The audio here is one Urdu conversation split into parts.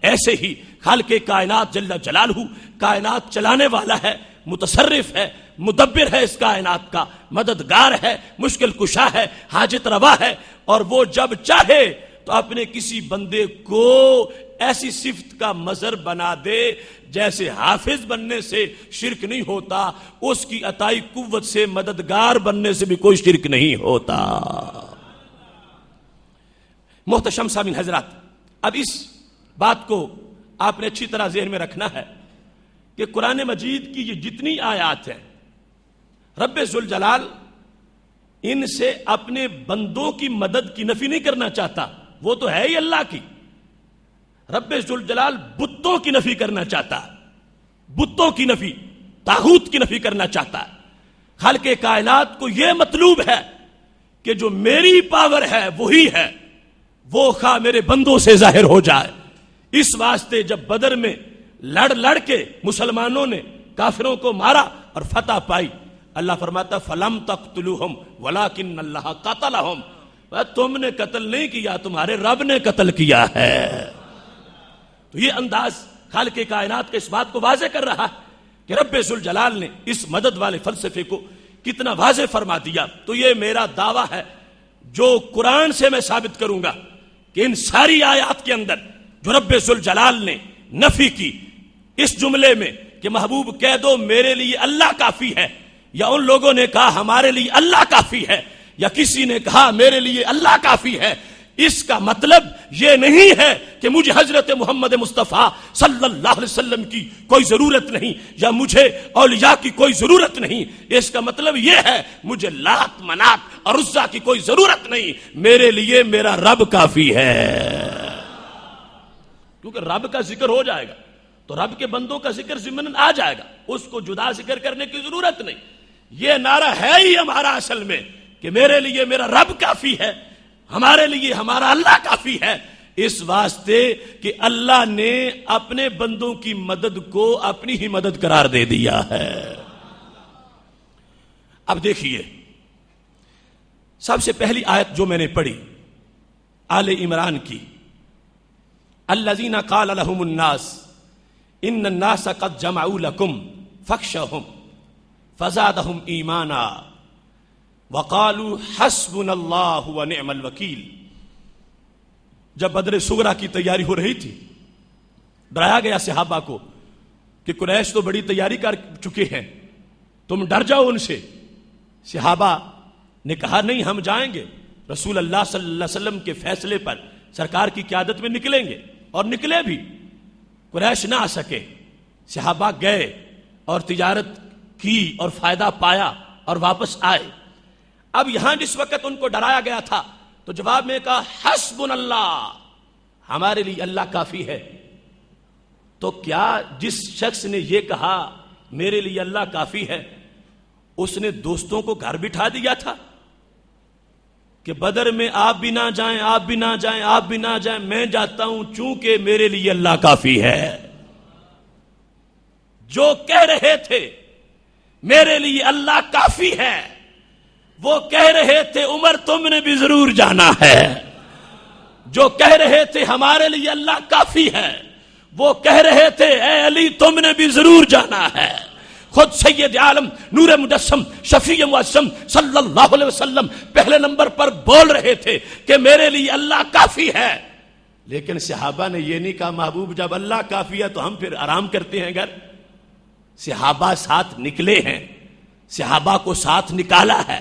ایسے ہی خالق کائنات جل جلالہ کائنات چلانے والا ہے، متصرف ہے، مدبر ہے، اس کائنات کا مددگار ہے، مشکل کشا ہے، حاجت روا ہے، اور وہ جب چاہے تو اپنے کسی بندے کو ایسی صفت کا مظہر بنا دے جیسے حافظ بننے سے شرک نہیں ہوتا، اس کی عطائی قوت سے مددگار بننے سے بھی کوئی شرک نہیں ہوتا۔ محتشم سامعین حضرات، اب اس بات کو آپ نے اچھی طرح ذہن میں رکھنا ہے کہ قرآن مجید کی یہ جتنی آیات ہیں، رب ذوالجلال ان سے اپنے بندوں کی مدد کی نفی نہیں کرنا چاہتا، وہ تو ہے ہی اللہ کی۔ رب ذوالجلال بتوں کی نفی کرنا چاہتا ہے، بتوں کی نفی، طاغوت کی نفی کرنا چاہتا ہے۔ خالق کائنات کو یہ مطلوب ہے کہ جو میری پاور ہے وہی ہے، وہ خواہ میرے بندوں سے ظاہر ہو جائے۔ اس واسطے جب بدر میں لڑ کے مسلمانوں نے کافروں کو مارا اور فتح پائی، اللہ فرماتا فلم تقتلوہم ولکن اللہ قتلہم، تم نے قتل نہیں کیا، تمہارے رب نے قتل کیا ہے۔ تو یہ انداز خالق کائنات کے اس بات کو واضح کر رہا ہے کہ رب ذوالجلال نے اس مدد والے فلسفے کو کتنا واضح فرما دیا۔ تو یہ میرا دعویٰ ہے جو قرآن سے میں ثابت کروں گا کہ ان ساری آیات کے اندر جو رب ذوالجلال نے نفی کی اس جملے میں کہ محبوب کہہ دو میرے لیے اللہ کافی ہے، یا ان لوگوں نے کہا ہمارے لیے اللہ کافی ہے، یا کسی نے کہا میرے لیے اللہ کافی ہے، اس کا مطلب یہ نہیں ہے کہ مجھے حضرت محمد مصطفیٰ صلی اللہ علیہ وسلم کی کوئی ضرورت نہیں، یا مجھے اولیاء کی کوئی ضرورت نہیں۔ اس کا مطلب یہ ہے مجھے لات منات اور عزا کی کوئی ضرورت نہیں، میرے لیے میرا رب کافی ہے۔ کیونکہ رب کا ذکر ہو جائے گا تو رب کے بندوں کا ذکر ضمن آ جائے گا، اس کو جدا ذکر کرنے کی ضرورت نہیں۔ یہ نعرہ ہے ہی ہمارا اصل میں کہ میرے لیے میرا رب کافی ہے، ہمارے لیے ہمارا اللہ کافی ہے، اس واسطے کہ اللہ نے اپنے بندوں کی مدد کو اپنی ہی مدد قرار دے دیا ہے۔ اب دیکھیے، سب سے پہلی آیت جو میں نے پڑھی آل عمران کی، الذین قال لهم الناس ان الناس قد جمعوا لكم فاخشوهم فزادهم ایمانا وقالوا حسبنا اللہ ونعم الوکیل۔ جب بدر صغریٰ کی تیاری ہو رہی تھی، ڈرایا گیا صحابہ کو کہ قریش تو بڑی تیاری کر چکے ہیں، تم ڈر جاؤ ان سے۔ صحابہ نے کہا نہیں، ہم جائیں گے، رسول اللہ صلی اللہ علیہ وسلم کے فیصلے پر سرکار کی قیادت میں نکلیں گے، اور نکلے بھی، قریش نہ آ سکے۔ صحابہ گئے اور تجارت کی اور فائدہ پایا اور واپس آئے۔ اب یہاں جس وقت ان کو ڈرایا گیا تھا تو جواب میں کہا حسبنا اللہ، ہمارے لیے اللہ کافی ہے۔ تو کیا جس شخص نے یہ کہا میرے لیے اللہ کافی ہے، اس نے دوستوں کو گھر بٹھا دیا تھا کہ بدر میں آپ بھی نہ جائیں، آپ بھی نہ جائیں، آپ بھی نہ جائیں، میں جاتا ہوں چونکہ میرے لیے اللہ کافی ہے؟ جو کہہ رہے تھے میرے لیے اللہ کافی ہے، وہ کہہ رہے تھے عمر تم نے بھی ضرور جانا ہے۔ جو کہہ رہے تھے ہمارے لیے اللہ کافی ہے، وہ کہہ رہے تھے اے علی تم نے بھی ضرور جانا ہے۔ خود سید عالم نور مجسم شفیع معظم صلی اللہ علیہ وسلم پہلے نمبر پر بول رہے تھے کہ میرے لیے اللہ کافی ہے، لیکن صحابہ نے یہ نہیں کہا محبوب جب اللہ کافی ہے تو ہم پھر آرام کرتے ہیں گھر۔ صحابہ ساتھ نکلے ہیں، صحابہ کو ساتھ نکالا ہے،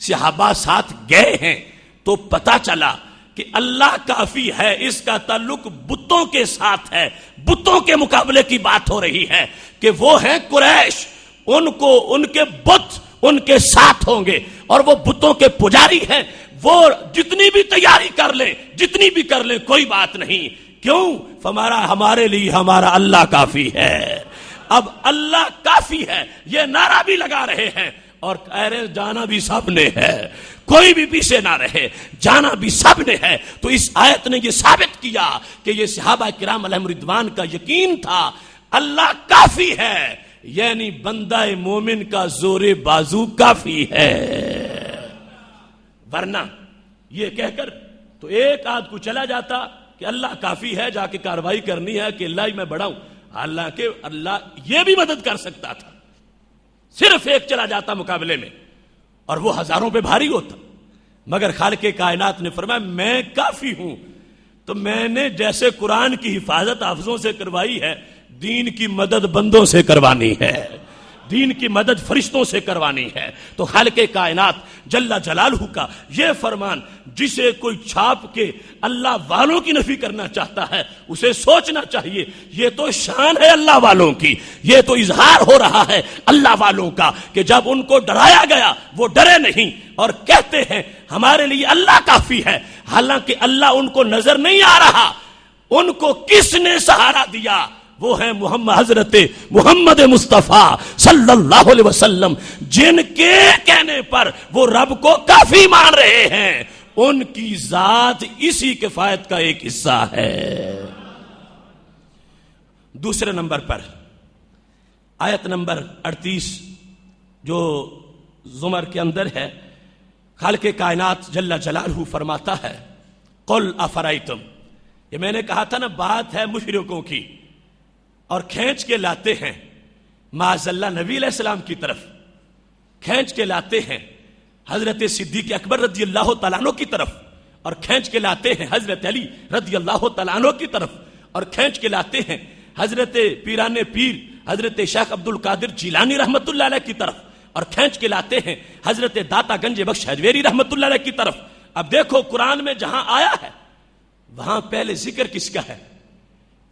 صحابہ ساتھ گئے ہیں، تو پتا چلا کہ اللہ کافی ہے، اس کا تعلق بتوں کے ساتھ ہے۔ بتوں کے مقابلے کی بات ہو رہی ہے کہ وہ ہیں قریش، ان کو ان کے بت ان کے ساتھ ہوں گے، اور وہ بتوں کے پجاری ہیں، وہ جتنی بھی تیاری کر لیں، جتنی بھی کر لیں، کوئی بات نہیں۔ کیوں؟ ہمارے لیے ہمارا اللہ کافی ہے۔ اب اللہ کافی ہے یہ نعرہ بھی لگا رہے ہیں اور کہہ رہے جانا بھی سب نے ہے، کوئی بھی پیچھے نہ رہے، جانا بھی سب نے ہے۔ تو اس آیت نے یہ ثابت کیا کہ یہ صحابہ کرام علیہم رضوان کا یقین تھا اللہ کافی ہے، یعنی بندہ مومن کا زور بازو کافی ہے۔ ورنہ یہ کہہ کر تو ایک آدھ کو چلا جاتا کہ اللہ کافی ہے، جا کے کاروائی کرنی ہے کہ اللہ ہی میں بڑا ہوں، حالانکہ اللہ یہ بھی مدد کر سکتا تھا، صرف ایک چلا جاتا مقابلے میں اور وہ ہزاروں پہ بھاری ہوتا، مگر خالق کائنات نے فرمایا میں کافی ہوں۔ تو میں نے جیسے قرآن کی حفاظت حافظوں سے کروائی ہے، دین کی مدد بندوں سے کروانی ہے، دین کی مدد فرشتوں سے کروانی ہے۔ تو خالق کائنات جل جلالہ کا یہ فرمان، جسے کوئی چھاپ کے اللہ والوں کی نفی کرنا چاہتا ہے اسے سوچنا چاہیے، یہ تو شان ہے اللہ والوں کی، یہ تو اظہار ہو رہا ہے اللہ والوں کا کہ جب ان کو ڈرایا گیا وہ ڈرے نہیں اور کہتے ہیں ہمارے لیے اللہ کافی ہے، حالانکہ اللہ ان کو نظر نہیں آ رہا۔ ان کو کس نے سہارا دیا؟ وہ ہیں حضرت محمد مصطفیٰ صلی اللہ علیہ وسلم، جن کے کہنے پر وہ رب کو کافی مان رہے ہیں، ان کی ذات اسی کفایت کا ایک حصہ ہے۔ دوسرے نمبر پر آیت نمبر 38 جو زمر کے اندر ہے، خالق کائنات جل جلالہ فرماتا ہے قل افرائیتم، یہ میں نے کہا تھا نا بات ہے مشرکوں کی، اور کھینچ کے لاتے ہیں معاذ اللہ نبی علیہ السلام کی طرف، کھینچ کے لاتے ہیں حضرت صدیق اکبر رضی اللہ تعالیٰ عنہ کی طرف، اور کھینچ کے لاتے ہیں حضرت علی رضی اللہ تعالیٰ عنہ کی طرف، اور کھینچ کے لاتے ہیں حضرت پیران پیر حضرت شیخ عبد القادر جیلانی رحمت اللہ علیہ کی طرف، اور کھینچ کے لاتے ہیں حضرت داتا گنج بخش حجویری رحمت اللہ علیہ کی طرف۔ اب دیکھو قرآن میں جہاں آیا ہے وہاں پہلے ذکر کس کا ہے؟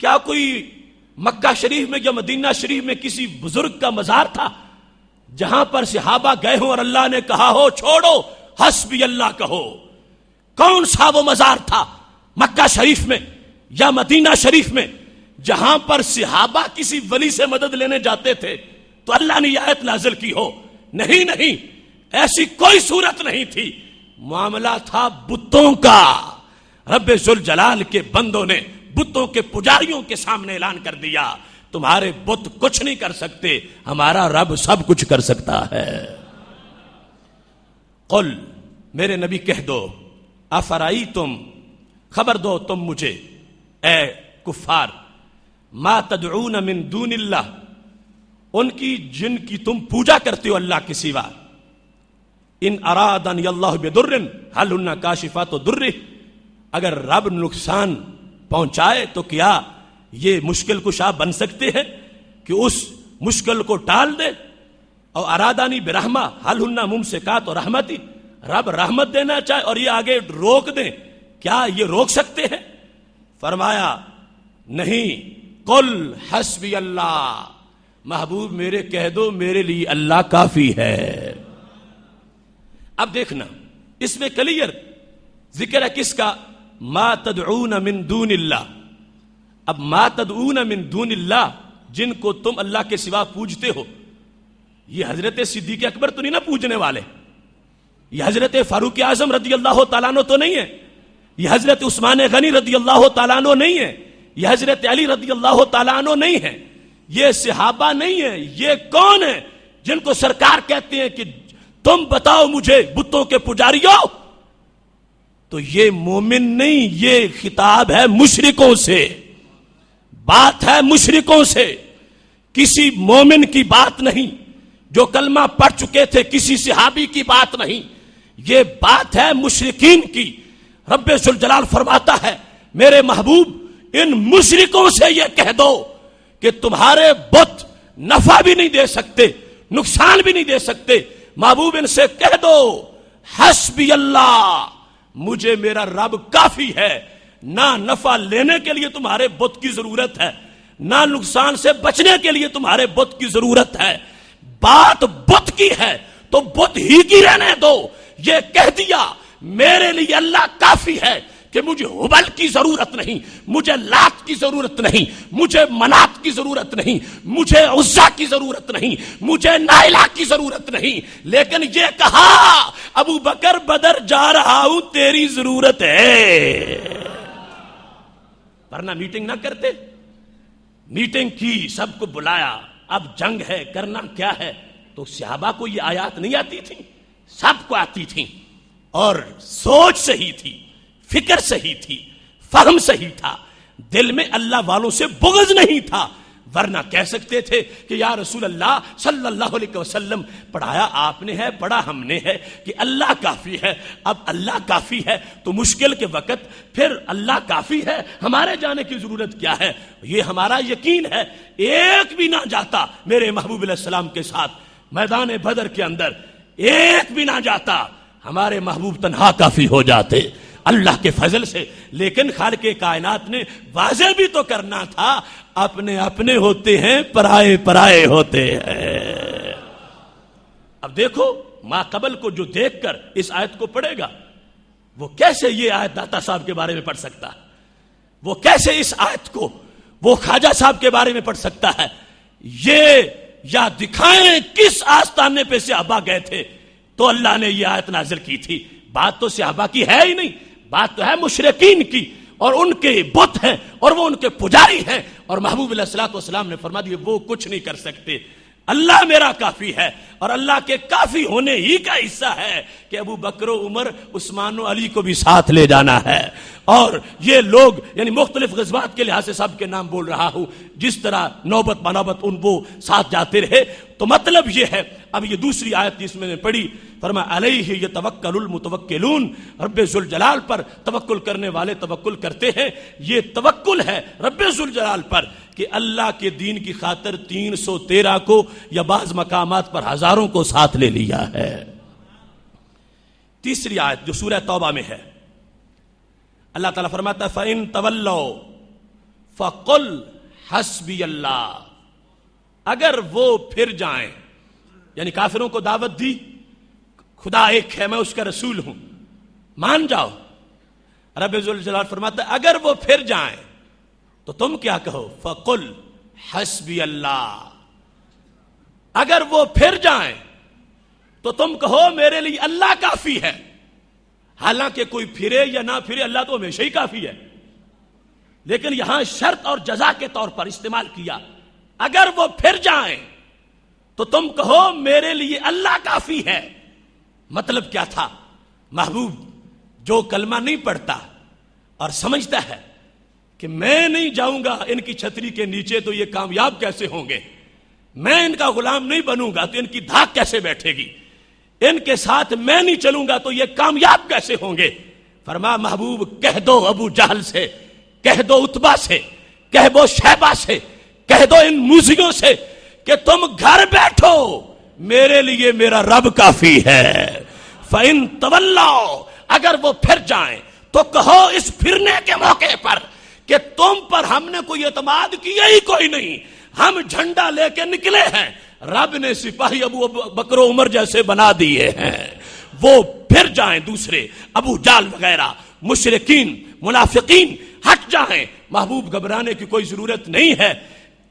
کیا کوئی مکہ شریف میں یا مدینہ شریف میں کسی بزرگ کا مزار تھا جہاں پر صحابہ گئے ہوں اور اللہ نے کہا ہو چھوڑو حسبی اللہ کہو؟ کون سا وہ مزار تھا مکہ شریف میں یا مدینہ شریف میں جہاں پر صحابہ کسی ولی سے مدد لینے جاتے تھے تو اللہ نے یہ آیت نازل کی ہو؟ نہیں نہیں، ایسی کوئی صورت نہیں تھی، معاملہ تھا بتوں کا۔ رب ذوالجلال کے بندوں نے بتوں کے پجاریوں کے سامنے اعلان کر دیا تمہارے بت کچھ نہیں کر سکتے، ہمارا رب سب کچھ کر سکتا ہے۔ قل، میرے نبی کہہ دو، افرائیتم، خبر دو تم مجھے اے کفار، ما تدعون من دون اللہ، ان کی جن کی تم پوجا کرتے ہو اللہ کے سوا، ان ارادنی اللہ بدر هل هن کاشفات ضرہ، اگر رب نقصان پہنچائے تو کیا یہ مشکل کشا بن سکتے ہیں کہ اس مشکل کو ٹال دے؟ اور ارادانی برحمہ حل ہن ممسکات اور رحمتی، رب رحمت دینا چاہے اور یہ آگے روک دیں، کیا یہ روک سکتے ہیں؟ فرمایا نہیں، قل حسبی اللہ، محبوب میرے کہہ دو میرے لیے اللہ کافی ہے۔ اب دیکھنا اس میں کلیئر ذکر ہے کس کا؟ ما تدعون من دون اللہ۔ اب ما تدعون من دون اللہ، جن کو تم اللہ کے سوا پوجتے ہو، یہ حضرت صدیق اکبر تو نہیں نا پوجنے والے، یہ حضرت فاروق اعظم رضی اللہ تعالیٰ عنہ تو نہیں ہے، یہ حضرت عثمان غنی رضی اللہ تعالیٰ عنہ نہیں ہے، یہ حضرت علی رضی اللہ تعالیٰ عنہ نہیں ہے، یہ صحابہ نہیں ہے، یہ کون ہے جن کو سرکار کہتے ہیں کہ تم بتاؤ مجھے بتوں کے پجاریوں؟ تو یہ مومن نہیں، یہ خطاب ہے مشرکوں سے، بات ہے مشرکوں سے، کسی مومن کی بات نہیں جو کلمہ پڑھ چکے تھے، کسی صحابی کی بات نہیں، یہ بات ہے مشرکین کی۔ رب ذوالجلال فرماتا ہے میرے محبوب ان مشرکوں سے یہ کہہ دو کہ تمہارے بت نفع بھی نہیں دے سکتے، نقصان بھی نہیں دے سکتے۔ محبوب ان سے کہہ دو حسبی اللہ، مجھے میرا رب کافی ہے، نہ نفع لینے کے لیے تمہارے بت کی ضرورت ہے، نہ نقصان سے بچنے کے لیے تمہارے بت کی ضرورت ہے۔ بات بت کی ہے تو بت ہی کی رہنے دو۔ یہ کہہ دیا میرے لیے اللہ کافی ہے کہ مجھے ہبل کی ضرورت نہیں، مجھے لات کی ضرورت نہیں، مجھے منات کی ضرورت نہیں، مجھے عزا کی ضرورت نہیں، مجھے نائلہ کی ضرورت نہیں، لیکن یہ کہا ابو بکر بدر جا رہا ہوں تیری ضرورت ہے۔ ورنہ میٹنگ نہ کرتے، میٹنگ کی، سب کو بلایا، اب جنگ ہے، کرنا کیا ہے، تو صحابہ کو یہ آیات نہیں آتی تھی، سب کو آتی تھی، اور سوچ صحیح تھی، فکر صحیح تھی، فہم صحیح تھا، دل میں اللہ والوں سے بغض نہیں تھا، ورنہ کہہ سکتے تھے کہ یا رسول اللہ صلی اللہ علیہ وسلم پڑھایا آپ نے ہے، پڑھا ہم نے ہے کہ اللہ کافی ہے، اب اللہ کافی ہے تو مشکل کے وقت پھر اللہ کافی ہے، ہمارے جانے کی ضرورت کیا ہے؟ یہ ہمارا یقین ہے ایک بھی نہ جاتا میرے محبوب علیہ السلام کے ساتھ میدان بدر کے اندر، ایک بھی نہ جاتا، ہمارے محبوب تنہا کافی ہو جاتے اللہ کے فضل سے۔ لیکن خالق کائنات نے واضح بھی تو کرنا تھا، اپنے اپنے ہوتے ہیں پرائے پرائے ہوتے ہیں۔ اب دیکھو ما قبل کو جو دیکھ کر اس آیت کو پڑھے گا وہ کیسے یہ آیت داتا صاحب کے بارے میں پڑھ سکتا ہے، وہ کیسے اس آیت کو وہ خواجہ صاحب کے بارے میں پڑھ سکتا ہے؟ یہ یا دکھائیں کس آستانے پہ صحابہ گئے تھے تو اللہ نے یہ آیت نازل کی تھی۔ بات تو صحابہ کی ہے ہی نہیں، بات تو ہے مشرکین کی، اور ان کے بت ہیں اور وہ ان کے پجاری ہیں، اور محبوب علیہ الصلوۃ والسلام نے فرما دیا وہ کچھ نہیں کر سکتے، اللہ میرا کافی ہے۔ اور اللہ کے کافی ہونے ہی کا حصہ ہے کہ ابو بکر و عمر عثمان و علی کو بھی ساتھ لے جانا ہے، اور یہ لوگ یعنی مختلف غزوات کے لحاظ سے سب کے نام بول رہا ہوں، جس طرح نوبت بنوبت ان وہ ساتھ جاتے رہے۔ تو مطلب یہ ہے، اب یہ دوسری آیت جس میں نے پڑھی، فرمایا علیہ یتوکل المتوکلون، رب ذوالجلال پر توکل کرنے والے توکل کرتے ہیں۔ یہ توکل ہے رب ذوالجلال پر کہ اللہ کے دین کی خاطر 313 کو یا بعض مقامات پر ہزاروں کو ساتھ لے لیا ہے۔ تیسری آیت جو سورہ توبہ میں ہے، اللہ تعالیٰ فرماتا ہے فَإِن تَوَلَّوْا فَقُلْ حَسْبِيَ اللَّهُ، اگر وہ پھر جائیں، یعنی کافروں کو دعوت دی خدا ایک ہے میں اس کا رسول ہوں مان جاؤ، رب ذوالجلال فرماتا ہے اگر وہ پھر جائیں تو تم کیا کہو؟ فَقُلْ حَسْبِيَ اللَّهُ، اگر وہ پھر جائیں تو تم کہو میرے لیے اللہ کافی ہے۔ حالانکہ کوئی پھرے یا نہ پھرے اللہ تو ہمیشہ ہی کافی ہے، لیکن یہاں شرط اور جزا کے طور پر استعمال کیا، اگر وہ پھر جائیں تو تم کہو میرے لیے اللہ کافی ہے۔ مطلب کیا تھا؟ محبوب جو کلمہ نہیں پڑھتا اور سمجھتا ہے کہ میں نہیں جاؤں گا ان کی چھتری کے نیچے تو یہ کامیاب کیسے ہوں گے، میں ان کا غلام نہیں بنوں گا تو ان کی دھاک کیسے بیٹھے گی، ان کے ساتھ میں نہیں چلوں گا تو یہ کامیاب کیسے ہوں گے، فرما محبوب کہہ دو ابو جہل سے، کہہ دو عتبہ سے، کہہ دو شیبہ سے، کہہ دو ان موذیوں سے کہ تم گھر بیٹھو میرے لیے میرا رب کافی ہے۔ فَإِن تَوَلَّوْا، اگر وہ پھر جائیں تو کہو اس پھرنے کے موقع پر کہ تم پر ہم نے کوئی اعتماد کیا ہی کوئی نہیں، ہم جھنڈا لے کے نکلے ہیں، رب نے سپاہی ابو بکر و عمر جیسے بنا دیے ہیں۔ وہ پھر جائیں، دوسرے ابو جال وغیرہ مشرکین منافقین ہٹ جائیں، محبوب گھبرانے کی کوئی ضرورت نہیں ہے،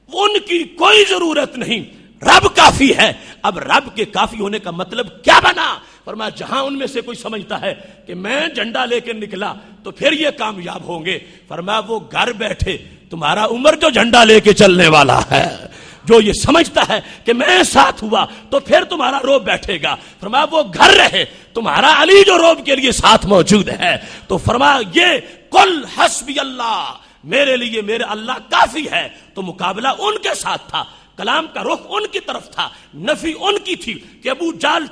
ان کی کوئی ضرورت نہیں، رب کافی ہے۔ اب رب کے کافی ہونے کا مطلب کیا بنا؟ فرمایا جہاں ان میں سے کوئی سمجھتا ہے کہ میں جھنڈا لے کے نکلا تو پھر یہ کامیاب ہوں گے، فرمایا وہ گھر بیٹھے، تمہارا عمر جو جھنڈا لے کے چلنے والا ہے، جو یہ سمجھتا ہے کہ میں ساتھ ہوا تو پھر تمہارا روب بیٹھے گا، فرمایا وہ گھر رہے، تمہارا علی جو روب کے لیے ساتھ موجود ہے۔ تو فرمایا یہ قل حسبی اللہ، میرے لیے میرے اللہ کافی ہے۔ تو مقابلہ ان کے ساتھ تھا، کلام کا رخ ان کی طرف تھا، نفی ان کی تھی کہ ابو جال